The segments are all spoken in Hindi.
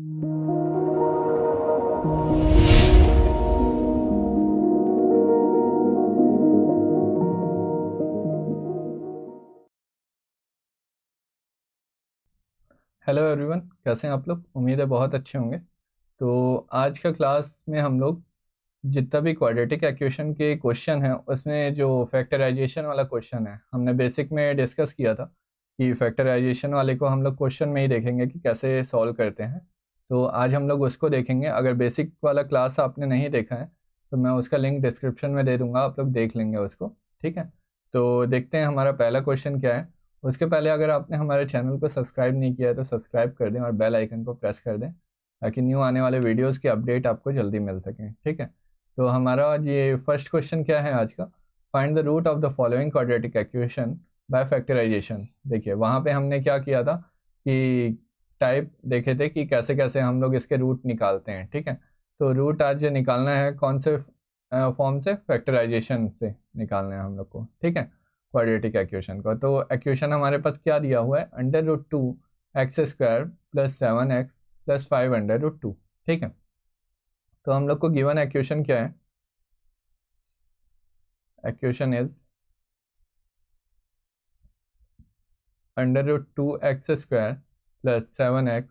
हेलो एवरीवन, कैसे हैं आप लोग? उम्मीद है बहुत अच्छे होंगे। तो आज का क्लास में हम लोग जितना भी क्वाड्रेटिक इक्वेशन के क्वेश्चन हैं उसमें जो फैक्टराइजेशन वाला क्वेश्चन है, हमने बेसिक में डिस्कस किया था कि फैक्टराइजेशन वाले को हम लोग क्वेश्चन में ही देखेंगे कि कैसे सॉल्व करते हैं। तो आज हम लोग उसको देखेंगे। अगर बेसिक वाला क्लास आपने नहीं देखा है तो मैं उसका लिंक डिस्क्रिप्शन में दे दूँगा, आप लोग देख लेंगे उसको। ठीक है, तो देखते हैं हमारा पहला क्वेश्चन क्या है। उसके पहले अगर आपने हमारे चैनल को सब्सक्राइब नहीं किया है तो सब्सक्राइब कर दें और बेल आइकन को प्रेस कर दें ताकि न्यू आने वाले वीडियोस की अपडेट आपको जल्दी मिल सकें। ठीक है, तो हमारा ये फर्स्ट क्वेश्चन क्या है आज का? Find the root of the following quadratic equation by factorization. देखिए वहाँ पे हमने क्या किया था कि टाइप देखे थे कि कैसे कैसे हम लोग इसके रूट निकालते हैं। ठीक है, तो रूट आज निकालना है कौन से फॉर्म से? फैक्टराइजेशन से निकालना है हम लोग को। ठीक है, क्वाड्रेटिक इक्वेशन को। तो इक्वेशन हमारे पास क्या दिया हुआ है? Under root 2 x square plus 7x plus 5 under root 2। ठीक है, तो हम लोग को गिवन इक्वेशन क्या है? Equation is under root 2 x square plus 7x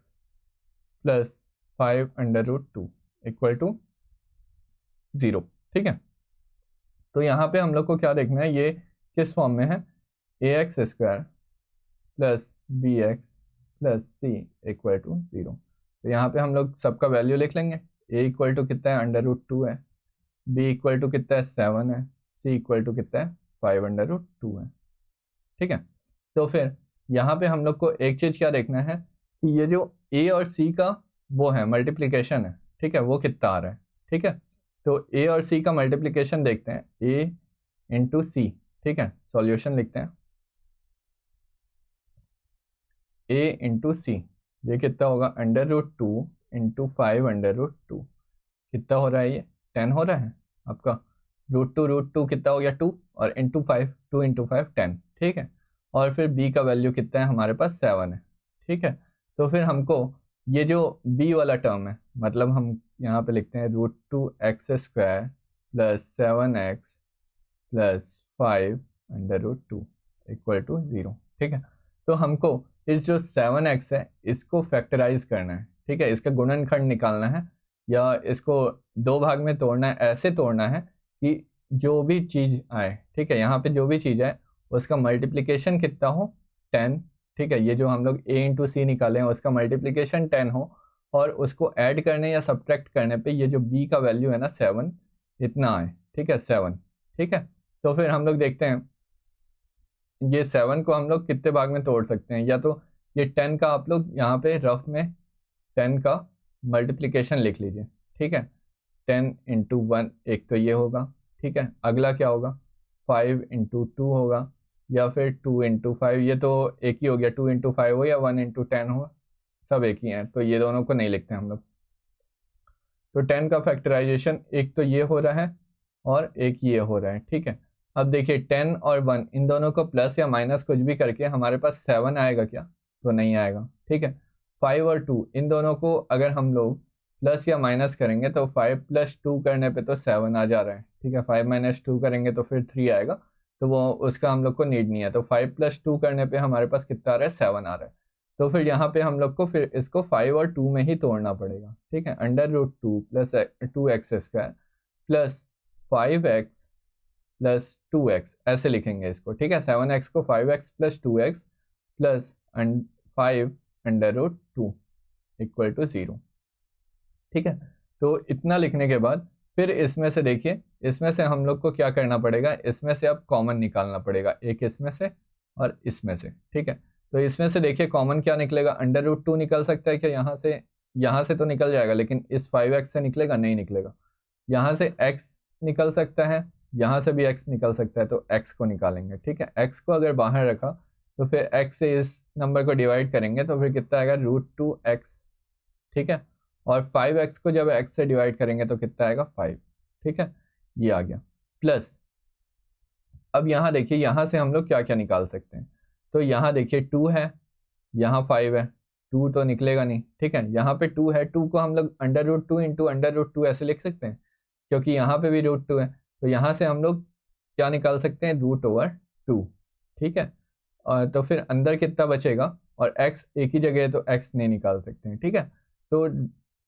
plus 5 under root 2 equal to 0। ठीक है, तो यहाँ पे हम लोग को क्या देखना है, ये किस फॉर्म में है? ax² plus bx plus c equal to 0। तो यहाँ पे हम लोग सबका वैल्यू लिख लेंगे। a इक्वल टू कितना है? अंडर रूट 2 है। b इक्वल टू कितना है? 7 है। c इक्वल टू कितना है? 5 अंडर रूट 2 है। ठीक है, तो फिर यहाँ पे हम लोग को एक चीज़ क्या देखना है कि ये जो a और c का वो है मल्टीप्लिकेशन है। ठीक है, वो कितना आ रहा है? ठीक है, तो a और c का मल्टीप्लिकेशन देखते हैं, a इंटू सी। ठीक है, सॉल्यूशन लिखते हैं a इंटू सी। ये कितना होगा? Under root 2 into 5 under root 2। कितना हो रहा है ये? 10 हो रहा है आपका। रूट टू कितना हो गया? 2, और इंटू 5, 2 इंटू 5 10। ठीक है, और फिर b का वैल्यू कितना है हमारे पास? 7 है। ठीक है, तो फिर हमको ये जो b वाला टर्म है, मतलब हम यहाँ पे लिखते हैं root 2 x square plus 7x plus 5 under root 2 equal to 0। ठीक है, तो हमको इस जो 7x है इसको फैक्टराइज करना है। ठीक है, इसका गुणनखंड निकालना है या इसको दो भाग में तोड़ना है। ऐसे तोड़ना है कि जो भी चीज़ आए, ठीक है, यहाँ पे जो भी चीज़ आए उसका मल्टीप्लिकेशन कितना हो? 10। ठीक है, ये जो हम लोग a इंटू सी निकाले हैं उसका मल्टीप्लिकेशन 10 हो, और उसको ऐड करने या सब्ट्रैक्ट करने पे ये जो b का वैल्यू है ना 7, इतना आए। ठीक है, 7। ठीक है, तो फिर हम लोग देखते हैं ये 7 को हम लोग कितने भाग में तोड़ सकते हैं। या तो ये 10 का आप लोग यहाँ पे रफ में 10 का मल्टीप्लिकेशन लिख लीजिए। ठीक है, 10 इंटू 1 एक तो ये होगा। ठीक है, अगला क्या होगा? 5 इंटू 2 होगा, या फिर 2 इंटू 5। ये तो एक ही हो गया, 2 इंटू 5 हो या 1 इंटू 10 हो, सब एक ही हैं, तो ये दोनों को नहीं लिखते हम लोग। तो 10 का फैक्टराइजेशन एक तो ये हो रहा है और एक ये हो रहा है। ठीक है, अब देखिए 10 और 1 इन दोनों को प्लस या माइनस कुछ भी करके हमारे पास 7 आएगा क्या? तो नहीं आएगा। ठीक है, 5 और 2 इन दोनों को अगर हम लोग प्लस या माइनस करेंगे तो 5 प्लस 2 करने पे तो 7 आ जा रहा है। ठीक है, 5 माइनस 2 करेंगे तो फिर 3 आएगा, तो वो उसका हम लोग को नीड नहीं है। तो 5 प्लस 2 करने पे हमारे पास कितना आ रहा है? 7 आ रहा है। तो फिर यहाँ पे हम लोग को फिर इसको 5 और 2 में ही तोड़ना पड़ेगा। ठीक है, under root 2 plus 2x² plus 5x plus 2x ऐसे लिखेंगे इसको। ठीक है, 7x को 5x plus 2x plus 5 under root 2 equal to 0। ठीक है, तो इतना लिखने के बाद फिर इसमें से देखिए, इसमें से हम लोग को क्या करना पड़ेगा? इसमें से अब कॉमन निकालना पड़ेगा, एक इसमें से और इसमें से। ठीक है, तो इसमें से देखिए कॉमन क्या निकलेगा? अंडर रूट 2 निकल सकता है क्या यहाँ से तो निकल जाएगा, लेकिन इस 5x से निकलेगा? नहीं निकलेगा। यहाँ से x निकल सकता है, यहाँ से भी x निकल सकता है, तो x को निकालेंगे। ठीक है, x को अगर बाहर रखा तो फिर x से इस नंबर को डिवाइड करेंगे तो फिर कितना आएगा? Root 2x। ठीक है, और 5x को जब x से डिवाइड करेंगे तो कितना आएगा? 5। ठीक है, ये आ गया प्लस। अब यहाँ देखिए यहाँ से हम लोग क्या क्या निकाल सकते हैं। तो यहाँ देखिए 2 है, यहाँ 5 है। 2 तो निकलेगा नहीं, ठीक है। यहाँ पे 2 है, 2 को हम लोग √2 इंटू √2 ऐसे लिख सकते हैं, क्योंकि यहाँ पे भी √2 है, तो यहाँ से हम लोग क्या निकाल सकते हैं, √2, ठीक है। और तो फिर अंदर कितना बचेगा, और x एक ही जगह है तो x नहीं निकाल सकते हैं, ठीक है। तो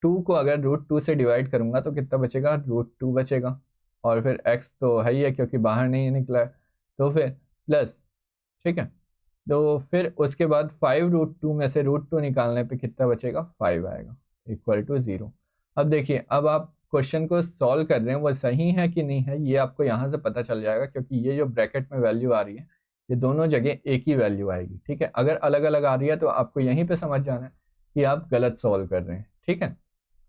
2 को अगर √2 से डिवाइड करूंगा तो कितना बचेगा, √2 बचेगा, और फिर x तो है ही है क्योंकि बाहर नहीं निकला है, तो फिर प्लस, ठीक है। तो फिर उसके बाद 5√2 में से √2 निकालने पे कितना बचेगा, 5 आएगा, इक्वल टू 0। अब देखिए, अब आप क्वेश्चन को सॉल्व कर रहे हैं वो सही है कि नहीं है, ये आपको यहाँ से पता चल जाएगा, क्योंकि ये जो ब्रैकेट में वैल्यू आ रही है ये दोनों जगह एक ही वैल्यू आएगी, ठीक है। अगर अलग अलग आ रही है तो आपको यहीं पे समझ जाना है कि आप गलत सॉल्व कर रहे हैं, ठीक है।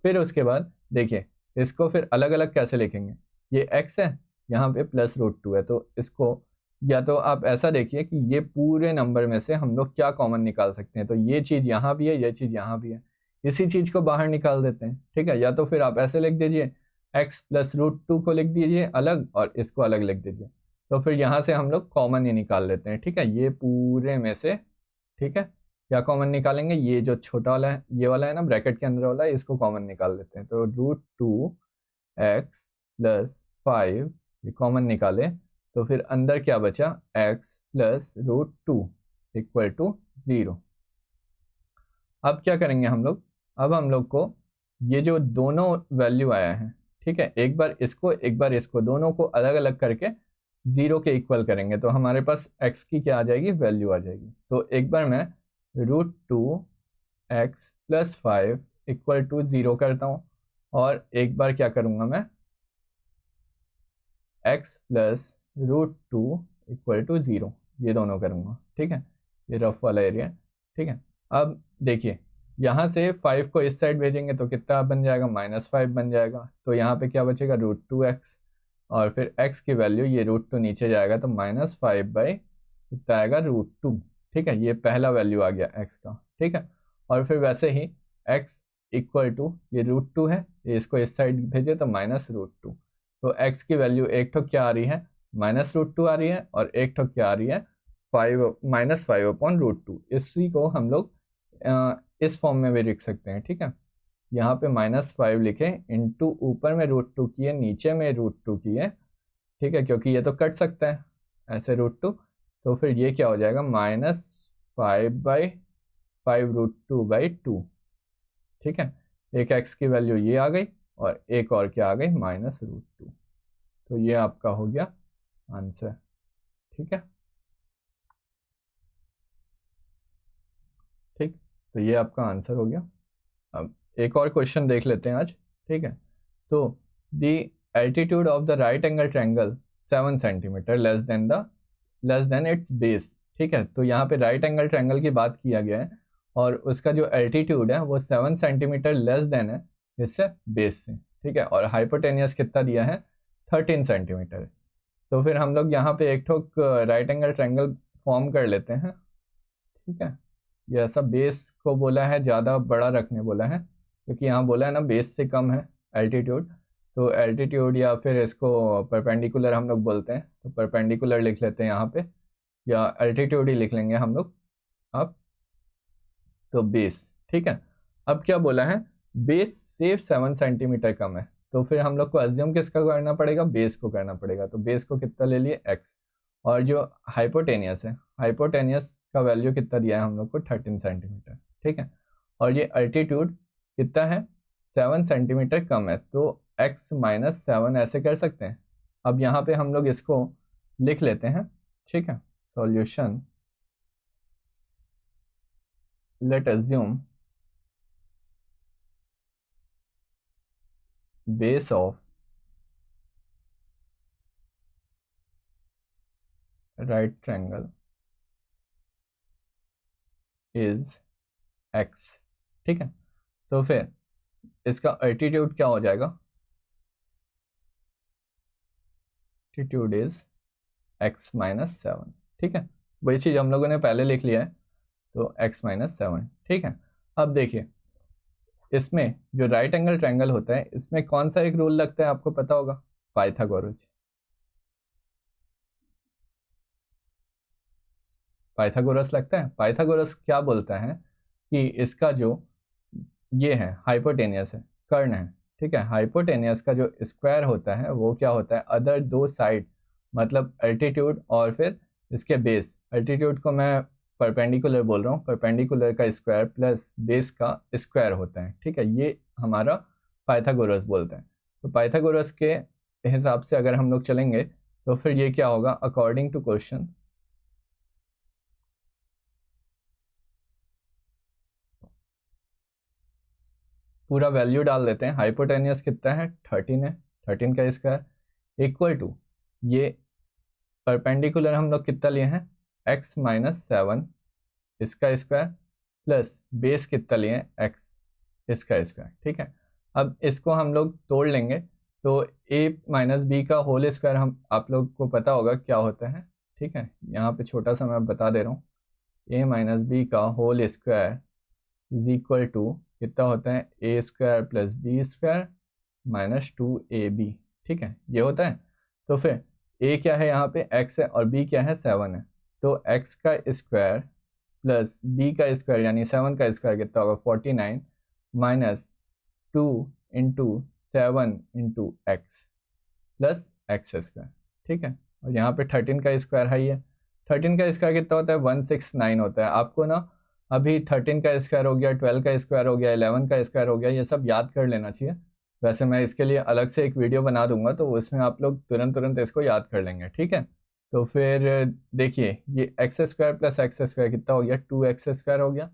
फिर उसके बाद देखिए, इसको फिर अलग अलग कैसे लिखेंगे, ये x है, यहाँ पे +√2 है, तो इसको या तो आप ऐसा देखिए कि ये पूरे नंबर में से हम लोग क्या कॉमन निकाल सकते हैं, तो ये चीज़ यहाँ भी है, ये चीज़ यहाँ भी है, इसी चीज़ को बाहर निकाल देते हैं, ठीक है। या तो फिर आप ऐसे लिख दीजिए, x +√2 को लिख दीजिए अलग और इसको अलग लिख दीजिए, तो फिर यहाँ से हम लोग कॉमन ही निकाल लेते हैं, ठीक है, ये पूरे में से, ठीक है। क्या कॉमन निकालेंगे, ये जो छोटा वाला है, ये वाला है ना ब्रैकेट के अंदर वाला है, इसको कॉमन निकाल लेते हैं, तो √2x + 5 ये कॉमन निकाले, तो फिर अंदर क्या बचा, x +√2 इक्वल टू 0। अब क्या करेंगे हम लोग, अब हम लोग को ये जो दोनों वैल्यू आया है, ठीक है, एक बार इसको एक बार इसको, दोनों को अलग अलग करके 0 के इक्वल करेंगे, तो हमारे पास x की क्या आ जाएगी, वैल्यू आ जाएगी। तो एक बार मैं √2x + 5 इक्वल टू 0 करता हूँ, और एक बार क्या करूँगा मैं, x +√2 इक्वल टू 0, ये दोनों करूँगा, ठीक है। ये रफ वाला एरिया, ठीक है। अब देखिए, यहाँ से 5 को इस साइड भेजेंगे तो कितना बन जाएगा, -5 बन जाएगा, तो यहाँ पे क्या बचेगा, √2x, और फिर x की वैल्यू, ये √2 नीचे जाएगा तो -5 कितना आएगा, √2, ठीक है। ये पहला वैल्यू आ गया x का, ठीक है। और फिर वैसे ही x इक्वल टू, ये √2 है, ये इसको इस साइड भेजे तो -√2, तो x की वैल्यू एक ठो क्या आ रही है, -√2 आ रही है, और एक ठो क्या आ रही है, -5/√2। इसी को हम लोग इस फॉर्म में भी लिख सकते हैं, ठीक है। यहाँ पे -5 लिखे, इंटू ऊपर में √2 किए, नीचे में √2 किए, ठीक है, क्योंकि ये तो कट सकता है ऐसे √2, तो फिर ये क्या हो जाएगा, -5/5√2/2, ठीक है। एक x की वैल्यू ये आ गई, और एक और क्या आ गई, -√2। तो ये आपका हो गया आंसर, ठीक है। ठीक, तो ये आपका आंसर हो गया। अब एक और क्वेश्चन देख लेते हैं आज, ठीक है। तो the altitude of the right angle triangle 7 centimetre less than it's base, ठीक है। तो यहाँ पे राइट एंगल ट्रायंगल की बात किया गया है, और उसका जो एल्टीट्यूड है वो 7 सेंटीमीटर लेस देन है इससे, बेस से, ठीक है। और हाइपोटेनियस कितना दिया है, 13 सेंटीमीटर। तो फिर हम लोग यहाँ पे एक ठोक राइट एंगल ट्रायंगल फॉर्म कर लेते हैं, ठीक है। ये ऐसा बेस को बोला है, ज़्यादा बड़ा रखने बोला है, क्योंकि यहाँ बोला है ना बेस से कम है एल्टीट्यूड, तो एल्टीट्यूड या फिर इसको परपेंडिकुलर हम लोग बोलते हैं, तो परपेंडिकुलर लिख लेते हैं यहाँ पे, या एल्टीट्यूड ही लिख लेंगे हम लोग अब, तो बेस, ठीक है। अब क्या बोला है, बेस से 7 सेंटीमीटर कम है, तो फिर हम लोग को अज्यूम किसका करना पड़ेगा, बेस को करना पड़ेगा, तो बेस को कितना ले लिए, x, और जो हाइपोटेनियस है, हाइपोटेनियस का वैल्यू कितना दिया है हम लोग को, 13 सेंटीमीटर, ठीक है। और ये अल्टीट्यूड कितना है, 7 सेंटीमीटर कम है, तो x -7 ऐसे कर सकते हैं। अब यहाँ पे हम लोग इसको लिख लेते हैं, ठीक है। Solution, let assume base of right triangle is x, ठीक है। तो फिर इसका अल्टीट्यूड क्या हो जाएगा, अल्टीट्यूड इज x -7, ठीक है। वही चीज़ हम लोगों ने पहले लिख लिया है, तो x -7, ठीक है। अब देखिए, इसमें जो राइट एंगल ट्रायंगल होता है, इसमें कौन सा एक रूल लगता है आपको पता होगा, पाइथागोरस। पाइथागोरस लगता है, पाइथागोरस क्या बोलता है, कि इसका जो ये है हाइपोटेनियस है, कर्ण है, ठीक है, हाइपोटेनियस का जो स्क्वायर होता है वो क्या होता है, अदर दो साइड, मतलब अल्टीट्यूड और फिर इसके बेस, अल्टीट्यूड को मैं परपेंडिकुलर बोल रहा हूँ, परपेंडिकुलर का स्क्वायर प्लस बेस का स्क्वायर होता है, ठीक है, ये हमारा पाइथागोरस बोलते हैं। तो पाइथागोरस के हिसाब से अगर हम लोग चलेंगे तो फिर ये क्या होगा, अकॉर्डिंग टू क्वेश्चन, पूरा वैल्यू डाल देते हैं, हाइपोटेनियस कितना है 13 है, 13 का स्क्वायर इक्वल टू ये परपेंडिकुलर हम लोग कितना लिए हैं x-7 इसका स्क्वायर प्लस बेस कितना लिए हैं x इसका स्क्वायर, ठीक है। अब इसको हम लोग तोड़ लेंगे तो a माइनस बी का होल स्क्वायर हम आप लोग को पता होगा क्या होता है, ठीक है, यहाँ पे छोटा सा मैं बता दे रहा हूँ, a माइनस बी का whole square is equal to कितना होता है a square plus b square -2ab, ठीक है, ये होता है। तो फिर a क्या है यहाँ पे x है और b क्या है 7 है, तो x का स्क्वायर प्लस b का स्क्वायर यानी 7 का स्क्वायर कितना होगा 49 -2 into 7 into x plus x square, ठीक है, और यहाँ पे 13 का स्क्वायर है, ये 13 का स्क्वायर कितना होता है 169 होता है। आपको ना अभी 13 का स्क्वायर हो गया, 12 का स्क्वायर हो गया, 11 का स्क्वायर हो गया, ये सब याद कर लेना चाहिए। वैसे मैं इसके लिए अलग से एक वीडियो बना दूंगा तो उसमें आप लोग तुरंत तुरंत इसको याद कर लेंगे, ठीक है। तो फिर देखिए ये x square plus x square कितना हो गया 2x स्क्वायर हो गया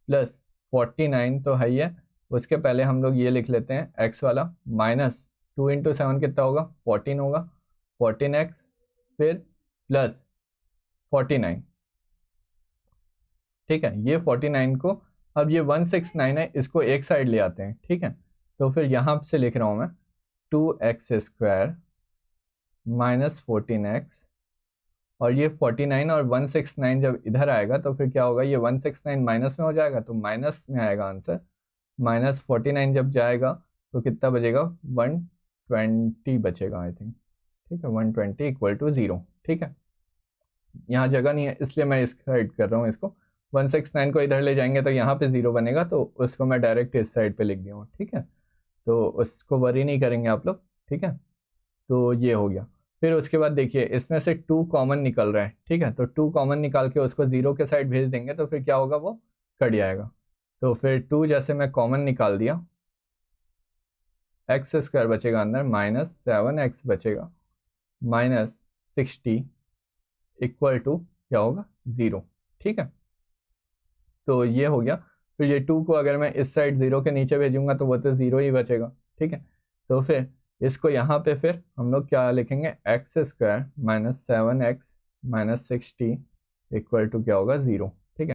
प्लस 49 तो है ही है, उसके पहले हम लोग ये लिख लेते हैं x वाला -2 इंटू 7 कितना होगा 14 होगा, 14x फिर प्लस 49, ठीक है, ये 49 को अब ये 169 है इसको एक साइड ले आते हैं, ठीक है। तो फिर यहाँ से लिख रहा हूँ मैं 2x स्क्वायर -14x और ये 49 और 169 जब इधर आएगा तो फिर क्या होगा, ये 169 माइनस में हो जाएगा तो माइनस में आएगा आंसर, -49 जब जाएगा तो कितना बचेगा 120 बचेगा आई थिंक, ठीक है, 120 इक्वल टू 0, ठीक है। यहाँ जगह नहीं है इसलिए मैं इस साइड कर रहा हूँ इसको, 169 को इधर ले जाएंगे तो यहाँ पे 0 बनेगा तो उसको मैं डायरेक्ट इस साइड पे लिख दिया हूँ, ठीक है, तो उसको वरी नहीं करेंगे आप लोग, ठीक है। तो ये हो गया, फिर उसके बाद देखिए इसमें से 2 कॉमन निकल रहा है, ठीक है, तो 2 कॉमन निकाल के उसको 0 के साइड भेज देंगे तो फिर क्या होगा वो कट जाएगा। तो फिर 2 जैसे मैं कॉमन निकाल दिया, एक्स स्क्वायर बचेगा अंदर -7x बचेगा -60 इक्वल टू क्या होगा 0, ठीक है। तो ये हो गया, फिर ये 2 को अगर मैं इस साइड 0 के नीचे भेजूंगा तो वो तो 0 ही बचेगा, ठीक है। तो फिर इसको यहाँ पे फिर हम लोग क्या लिखेंगे x square -7x -60 equal to क्या होगा 0, ठीक है।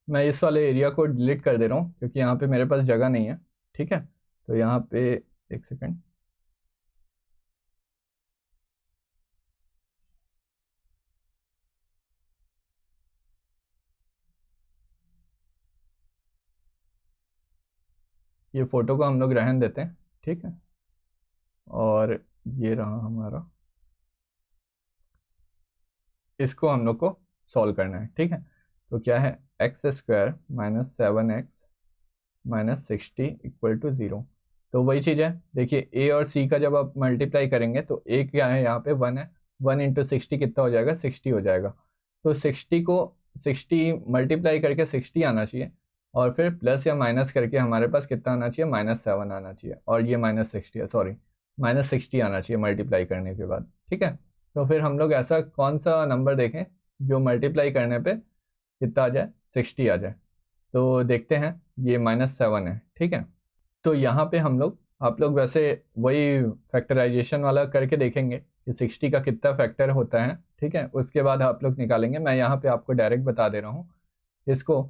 मैं इस वाले एरिया को डिलीट कर दे रहा हूँ क्योंकि यहाँ पे मेरे पास जगह नहीं है, ठीक है। तो यहाँ पे एक सेकेंड, ये फोटो को हम लोग रहने देते हैं, ठीक है, और ये रहा हमारा, इसको हम लोग को सॉल्व करना है, ठीक है। तो क्या है x square -7x -60 equal to 0, तो वही चीज़ है, देखिए ए और सी का जब आप मल्टीप्लाई करेंगे तो ए क्या है यहाँ पे 1 है, 1 इंटू 60 कितना हो जाएगा 60 हो जाएगा, तो 60 को 60 मल्टीप्लाई करके 60 आना चाहिए और फिर प्लस या माइनस करके हमारे पास कितना आना चाहिए -7 आना चाहिए, और ये -60 है, सॉरी -60 आना चाहिए मल्टीप्लाई करने के बाद, ठीक है। तो फिर हम लोग ऐसा कौन सा नंबर देखें जो मल्टीप्लाई करने पे कितना आ जाए 60 आ जाए, तो देखते हैं ये -7 है, ठीक है। तो यहाँ पे हम लोग आप लोग वैसे वही फैक्टराइजेशन वाला करके देखेंगे कि 60 का कितना फैक्टर होता है, ठीक है, उसके बाद आप लोग निकालेंगे। मैं यहाँ पे आपको डायरेक्ट बता दे रहा हूँ, इसको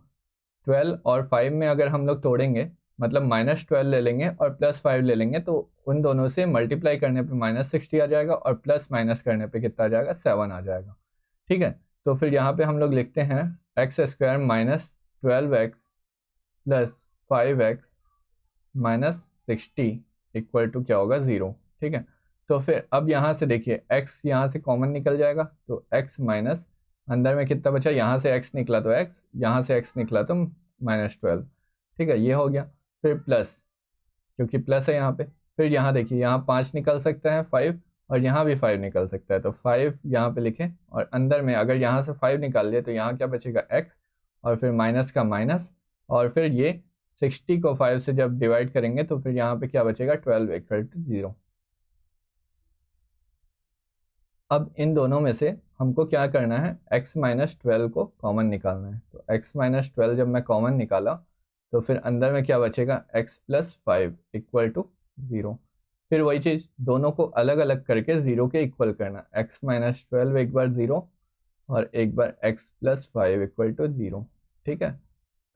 12 और 5 में अगर हम लोग तोड़ेंगे मतलब -12 ले लेंगे और +5 ले लेंगे तो उन दोनों से मल्टीप्लाई करने पे -60 आ जाएगा और प्लस माइनस करने पे कितना आ जाएगा 7 आ जाएगा, ठीक है। तो फिर यहाँ पे हम लोग लिखते हैं x square -12x plus 5x -60 equal to क्या होगा 0, ठीक है। तो फिर अब यहाँ से देखिए x यहाँ से कॉमन निकल जाएगा तो x माइनस अंदर में कितना बचा, यहाँ से x निकला तो x, यहाँ से x निकला तो -12, ठीक है, ये हो गया। फिर प्लस, क्योंकि प्लस है यहाँ पे, फिर यहाँ देखिए यहाँ 5 निकल सकता है 5, और यहाँ भी 5 निकल सकता है, तो 5 यहाँ पे लिखें, और अंदर में अगर यहाँ से 5 निकाल लिए तो यहाँ क्या बचेगा x, और फिर माइनस का माइनस, और फिर ये 60 को 5 से जब डिवाइड करेंगे तो फिर यहाँ पे क्या बचेगा 12 इक्वल टू 0। अब इन दोनों में से हमको क्या करना है, x माइनस 12 को कॉमन निकालना है। तो x माइनस 12 जब मैं कॉमन निकाला तो फिर अंदर में क्या बचेगा x प्लस 5 इक्वल टू 0। फिर वही चीज़ दोनों को अलग अलग करके 0 के इक्वल करना, x माइनस 12 एक बार 0 और एक बार x प्लस 5 इक्वल टू 0, ठीक है।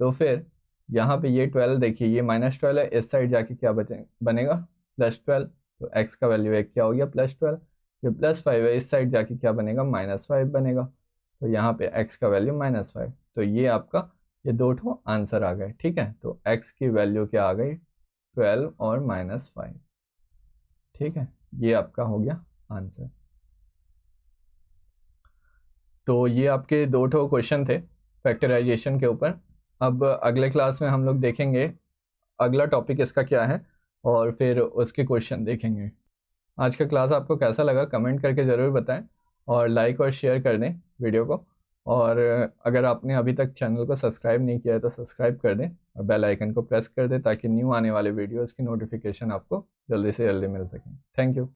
तो फिर यहाँ पे ये 12 देखिए, ये -12 है, इस साइड जाके क्या बनेगा +12, तो x का वैल्यू एक क्या हो गया +12। ये +5 है, इस साइड जाके क्या बनेगा -5 बनेगा, तो यहाँ पे x का वैल्यू -5। तो ये आपका ये दो ठो आंसर आ गए, ठीक है। तो x की वैल्यू क्या आ गई 12 और -5, ठीक है, ये आपका हो गया आंसर। तो ये आपके दो ठो क्वेश्चन थे फैक्टराइजेशन के ऊपर। अब अगले क्लास में हम लोग देखेंगे अगला टॉपिक इसका क्या है, और फिर उसके क्वेश्चन देखेंगे। आज का क्लास आपको कैसा लगा कमेंट करके ज़रूर बताएं, और लाइक और शेयर कर दें वीडियो को। और अगर आपने अभी तक चैनल को सब्सक्राइब नहीं किया है तो सब्सक्राइब कर दें और बेल आइकन को प्रेस कर दें, ताकि न्यू आने वाले वीडियोज़ की नोटिफिकेशन आपको जल्दी से जल्दी मिल सकें। Thank you.